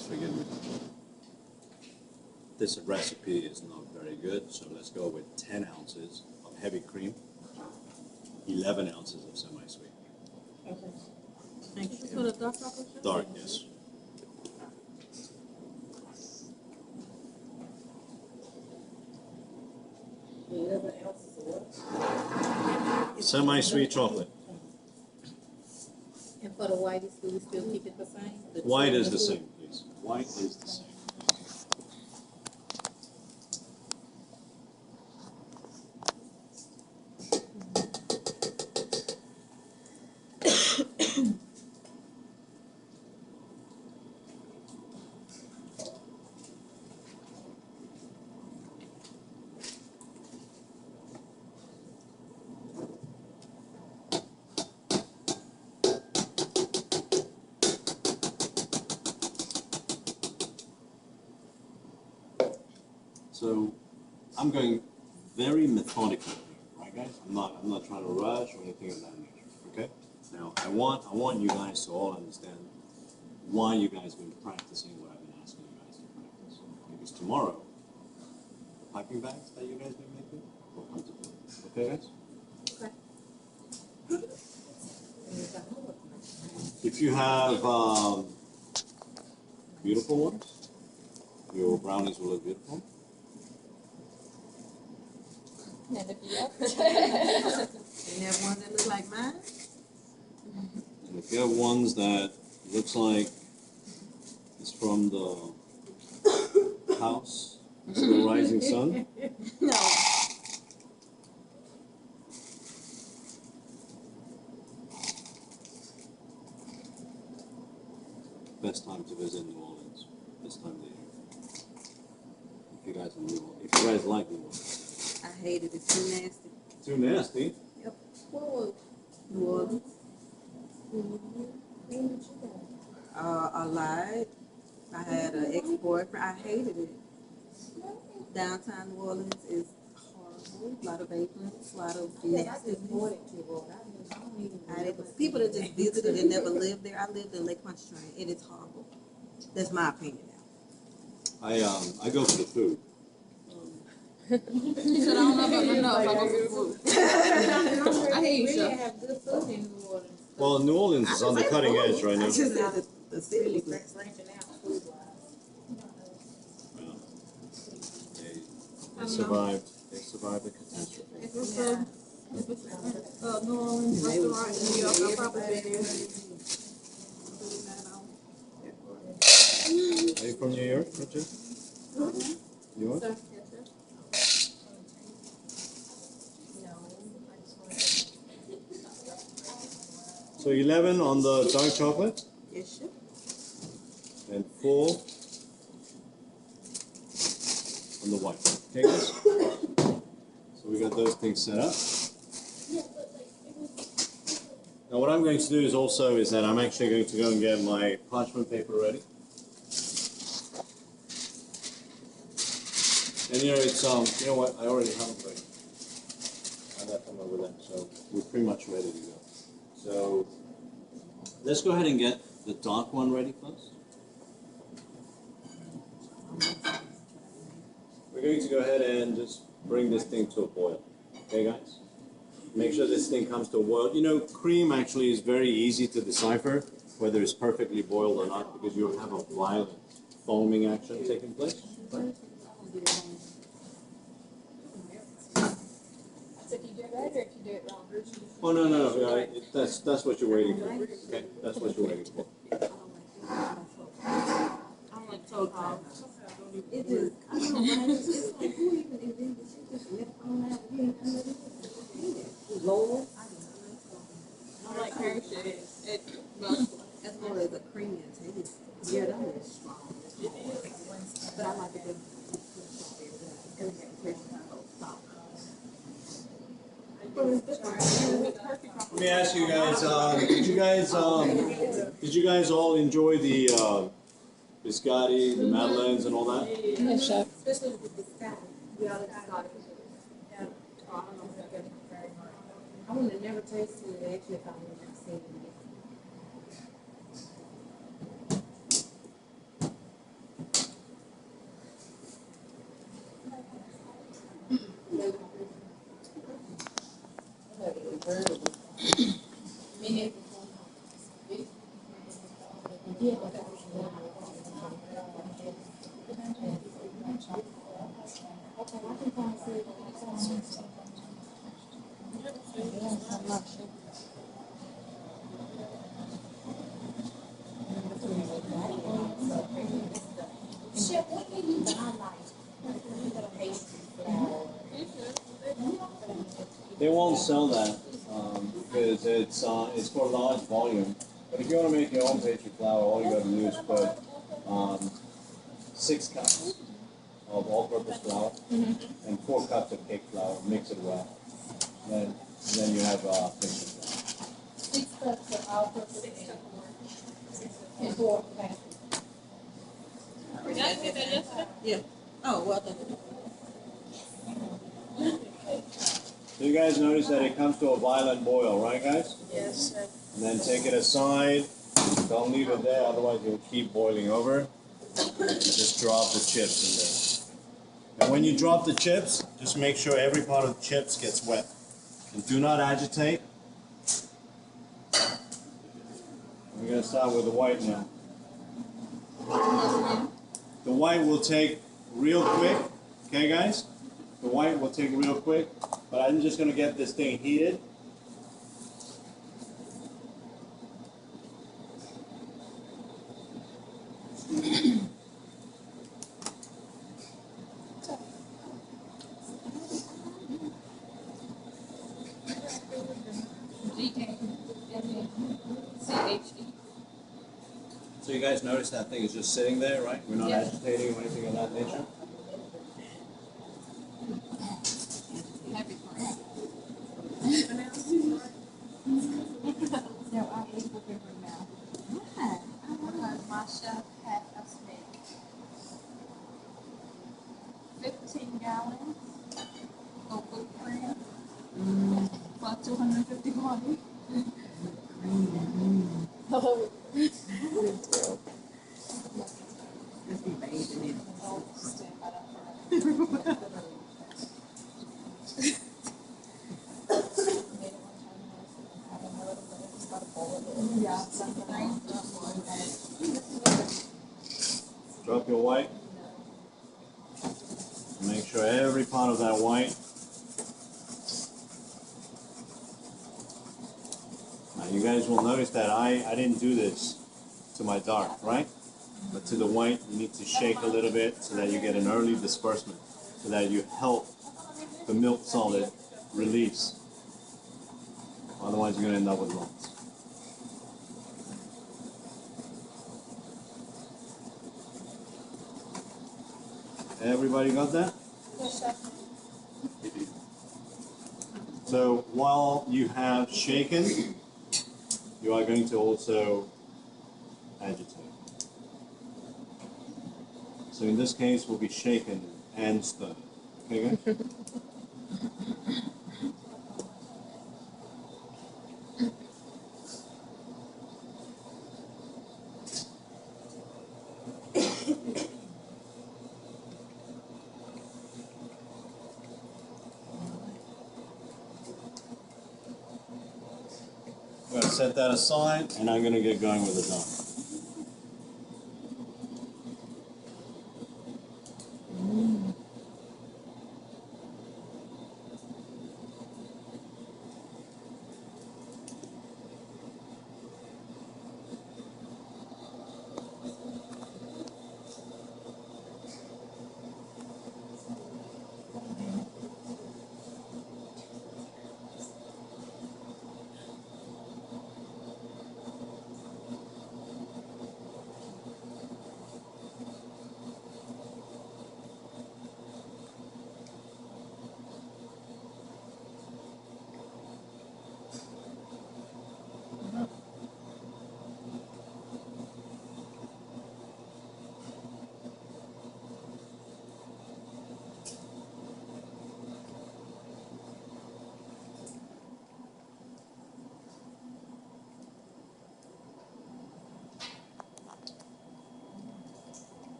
please forgive me. This recipe is not very good, so let's go with 10 ounces of heavy cream, 11 ounces of semi-sweet. Okay. Thank you. For the dark chocolate? Dark, yes. Semi-sweet chocolate. And for the whitest, do we still keep it the same? White is the same, please. White is the same. So I'm going very methodically here, right, guys? I'm not trying to rush or anything of that nature. Okay? Now I want you guys to all understand why you guys have been practicing what I've been asking you guys to practice. Because tomorrow, the piping bags that you guys been making will come to play. Okay, guys? Okay. If you have beautiful ones, your brownies will look beautiful. And if you have, you have ones that look like mine? And if you have ones that looks like it's from the house to the rising sun, No. best time to visit New Orleans. Best time of the year. If you guys are New Orleans, if you guys like New Orleans. I hate it. It's too nasty. Too nasty. Yep. Whoa. New Orleans. I lied. I had an ex-boyfriend. I hated it. Downtown New Orleans is horrible. A lot of vagrants, a lot of nasty. People that just visited and never lived there. I lived in Lake Pontchartrain. It is horrible. That's my opinion now. I go for the food. He said, I don't know if I go for food. I hear you, sir. Well, New Orleans is on the cutting edge right now. I just said the city. They survived. They survived the catastrophe. If it's New Orleans restaurant in New York, I'll probably be there. Are you from New York, Richard? New York? So 11 on the dark chocolate? Yes, sir. And 4 on the white. Okay, guys? So we got those things set up. Now what I'm going to do is that I'm actually going to go and get my parchment paper ready. And you know, it's you know what? I already have it ready. I left them over there, so we're pretty much ready to go. So let's go ahead and get the dark one ready first. We're going to go ahead and just bring this thing to a boil. Okay, guys? Make sure this thing comes to a boil. You know, cream actually is very easy to decipher whether it's perfectly boiled or not because you have a violent foaming action taking place. Right? Oh no, that's what you're waiting for. Okay, that's what you're waiting for. I'm like so tired. It is. I don't know why it's like who even invented this shit? Just left on out here under this. Lord. I like cream shit. That's more like a creamy taste. Yeah, that is strong. But I like it. Everything tastes kind of soft. Let me ask you guys, did you guys all enjoy the biscotti, the madeleines, and all that? Yes, chef. Especially with the biscotti. We all like biscotti. Yeah. I don't know if I get it very hard. I would have never tasted it actually if I would have seen it. They won't sell that because it's for large volume. But if you want to make your own pastry flour, all you got to do is put 6 cups of all-purpose flour and 4 cups of cake flour. Mix it well. Then you have pastry flour. 6 cups of all-purpose and 4 cups. Did I get that yesterday? Yeah. Oh, well done. So you guys notice that it comes to a violent boil, right guys? Yes, sir. And then take it aside. Don't leave it there, otherwise it will keep boiling over. Just drop the chips in there. And when you drop the chips, just make sure every part of the chips gets wet. And do not agitate. We're going to start with the white now. The white will take real quick, okay guys? The white will take real quick, but I'm just going to get this thing heated. So you guys notice that thing is just sitting there, right? We're not agitating or anything of that nature. Happy part. No, I hate cooking right now. Why? Because my chef had us make 15 gallons of whipped cream for 250 bodies. Oh. Just be bathing in it. Oh, stand by that. Drop your white. Make sure every part of that white. Now you guys will notice that I didn't do this to my dark, right? But to the white, you need to shake a little bit so that you get an early disbursement, so that you help the milk solid release. Otherwise, you're going to end up with lumps. Everybody got that? So while you have shaken, you are going to also agitate. So in this case, we'll be shaken and stirred. Okay, guys? I'm going to set that aside, and I'm going to get going with the dough.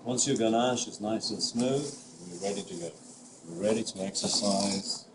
Once your ganache is nice and smooth, you're ready to go. You're ready to exercise.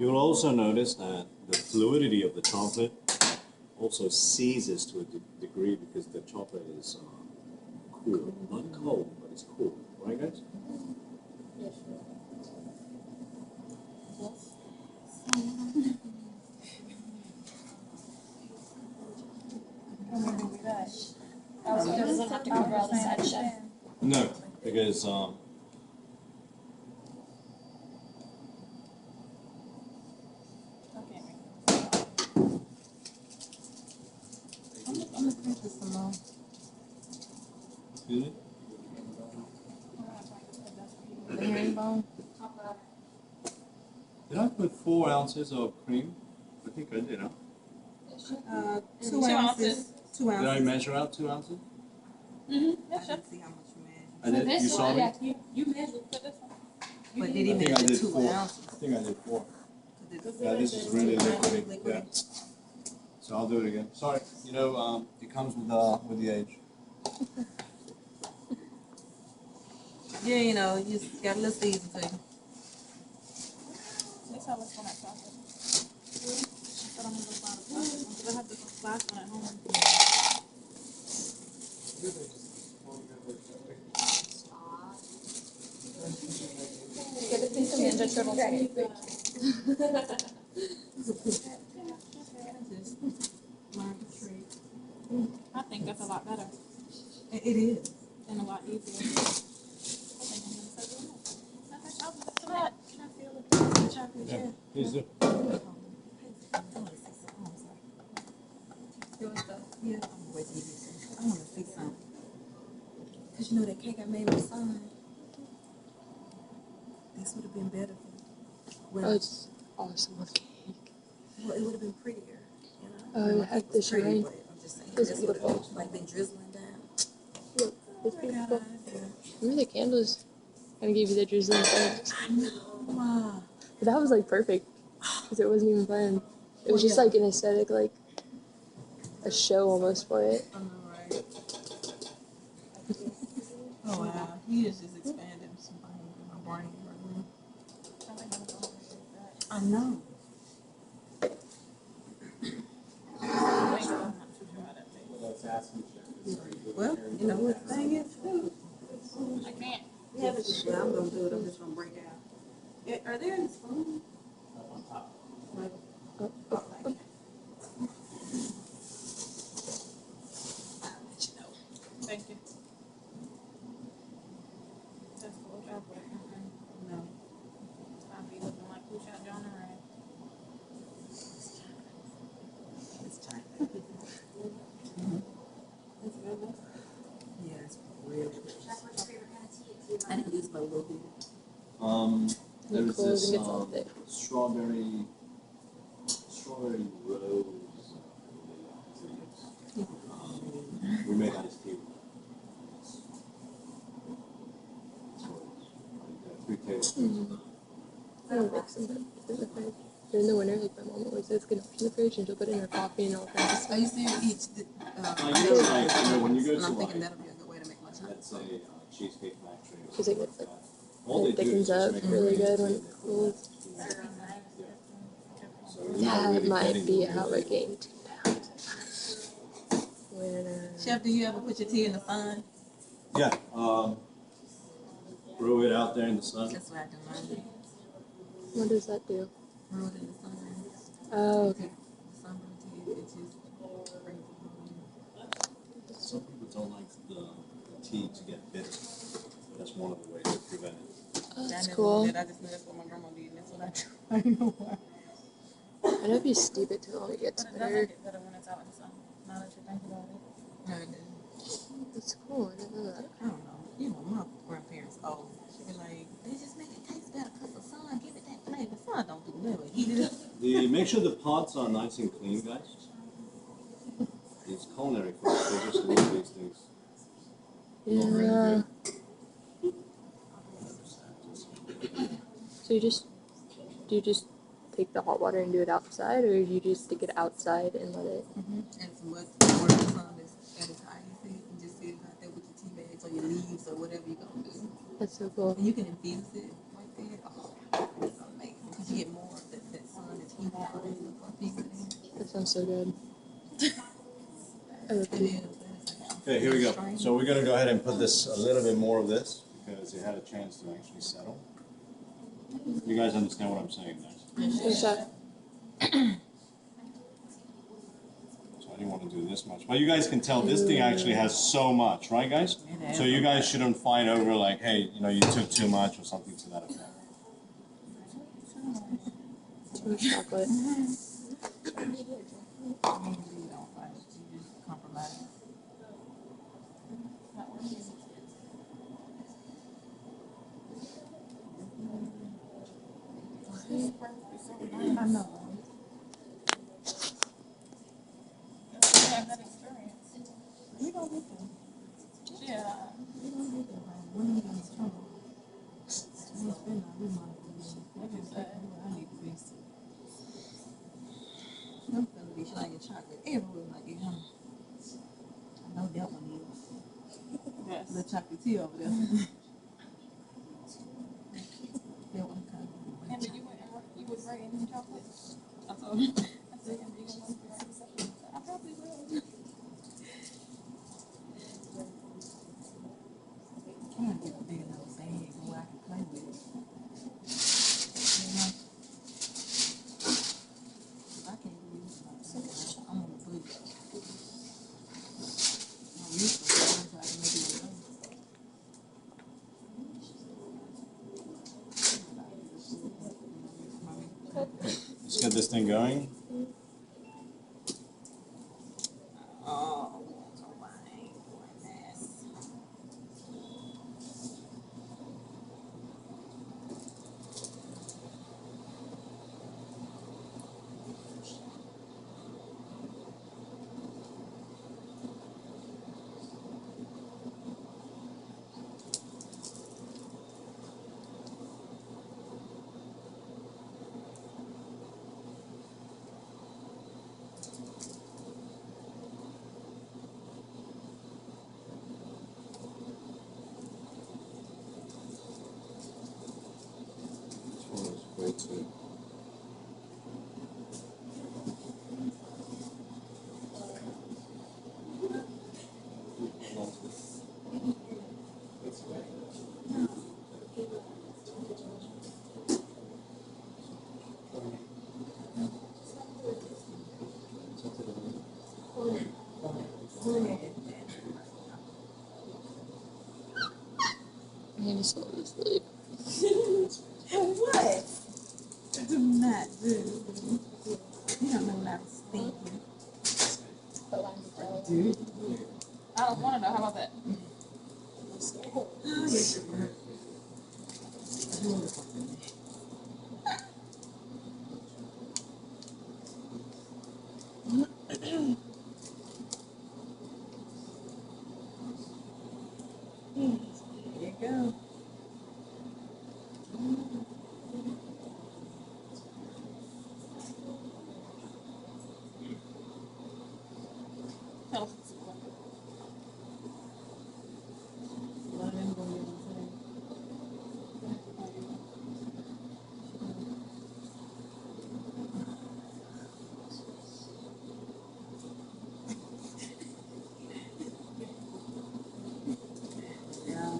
You'll also notice that the fluidity of the chocolate also seizes to a degree because the chocolate is cool. Not cold, but it's cool. Right, guys? Yes, sure. So it doesn't have to cover all the side chef. No, because I'm gonna print this some more. excuse me? The herringbone. Did I put 4 ounces of cream? I think I did, huh? 2 ounces. 2 Did I ounces. measure out 2 ounces? I didn't see how much you measured. I did. You saw me? You measured for this one. But did he I think I measure did 2 4. ounces? I think I did 4. Did- Yeah, this is really liquidy. Yeah. Liquidy. So I'll do it again. Sorry, you know, it comes with the age. Yeah, you know, you just got a little season to you. That's how it's going at chocolate. But I'm gonna go find a plastic one, 'cause I have this glass one at home. Get a piece of Ninja Turtle cake. I think that's a lot better It is. and a lot easier. I think I'm gonna say that. Okay, I'll do that for that. Can I feel the chocolate Yeah, chip? please do. I want to see some. I'm sorry. You want the Yeah, I'm gonna wait till you get some. I want to see some. Cause you know that cake I made with son. This would have been better. Well, Oh, it's awesome on cake. well, it would have been prettier. You know? Oh, it My had cake was the pretty, shine. but I'm just saying It's this would beautiful. have like been drizzling down. Look, it's beautiful. Yeah. Remember the candles? Kind of gave you the drizzling effect. Wow. But that was like perfect because it wasn't even planned. It was just like an aesthetic, like a show almost for it. I know, right? Oh wow, he is just expanding some things in my brain right now. I know. Well, you know what the thing is too. I can't. Yeah, I'm gonna do it. I'm just gonna break out. Yeah, are there any spoons? Like, Oh, oh, thank you. Thank you. That's cool chocolate. No. I'll be looking like who shot John Ryan. It's chocolate. It's real nice. Yeah, it's really delicious. I didn't use my little bit. There's close this and gets all thick. strawberry rose. We made iced tea. Three tablespoons. I don't mix them in the fridge. But in the winter, like my mom always says, get up in the fridge and she'll put in her coffee and all kinds of stuff. I used to eat. You know, like, you know, when you go And I'm to thinking like, that'll be a good way to make my chocolate. let's say Cheesecake Factory or Because something it gets like like, that. All they it do is thickens just up make really it good when really it cools. So you're not That really might getting be the how really- I gained 2 pounds. When, Chef, do you ever put your tea in the sun? Yeah, grow it out there in the sun. That's what I do mine. what does that do? Grow it in the sun. Oh, okay. The sunburn tea, it just brings it home. Some people don't like the tea to get bitter. That's one of the ways to prevent it. Oh, I that's never cool. did. I just knew that's what my grandma did, and that's what I do. I don't know why. I know if you steep it too long, it gets But it doesn't bitter. get better when it's out in the sun. Now that you think about it. No, it didn't. That's cool. I didn't know that. I don't know. You know, my grandparents old. She be like, they just make it taste better because the sun give it that flavor. Sun don't do nothing. Heat it up. Make sure the pots are nice and clean, guys. These culinary folks, they just leave these things. Not really Yeah. good. So do you just take the hot water and do it outside, or you just stick it outside and let it? And some mud where the sun is at its highest, and just sit out there with your tea bags or your leaves or whatever you're gonna do. That's so cool. And you can infuse it right there. Oh, it's amazing. Because you get more of that sun. That sounds so good. I love it. Okay, here we go. So we're gonna go ahead and put this a little bit more of this because it had a chance to actually settle. You guys understand what I'm saying, guys? Yes, sir. So I didn't want to do this much, but you guys can tell this thing actually has so much, right, guys? So you guys shouldn't fight over like, hey, you know, you took too much or something to that effect. Too much chocolate. I know. Have that experience. We don't get them. Yeah. We don't get them. When we got in trouble. We spend our money. Like I said, I need to fix it. I'm gonna be slanging chocolate everywhere when I get home. I know that one is. Yes. The chocolatier over there. That one kind of. Amber, you would write any chocolate? I told him. I said, Amber, you gonna want to write something? I probably will. I'm gonna get a big enough bag where I can play with it. You know? I can't use my bag. I'm on the budget. I'm used to it, so I can make it alone. Let's get this thing going. Oh, my goodness. This one is way too. I need to slow this sleep. What? Do not do. You don't know what I was thinking. Dude. I don't want to know. How about that? Oh, yes. There you go. Tell us. One of them gonna be on today. Yeah,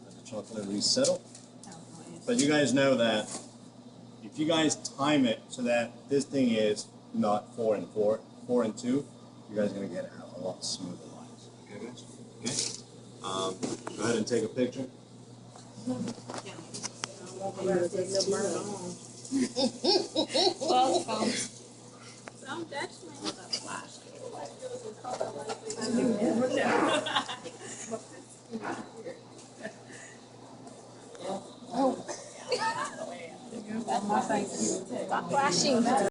Let the chocolate resettle. But you guys know that if you guys time it so that this thing is not 4 and 4, 4 and 2, you guys are gonna get a lot smoother lines. Okay, guys? Okay. Go ahead and take a picture. Well, don't judge me. Stop flashing.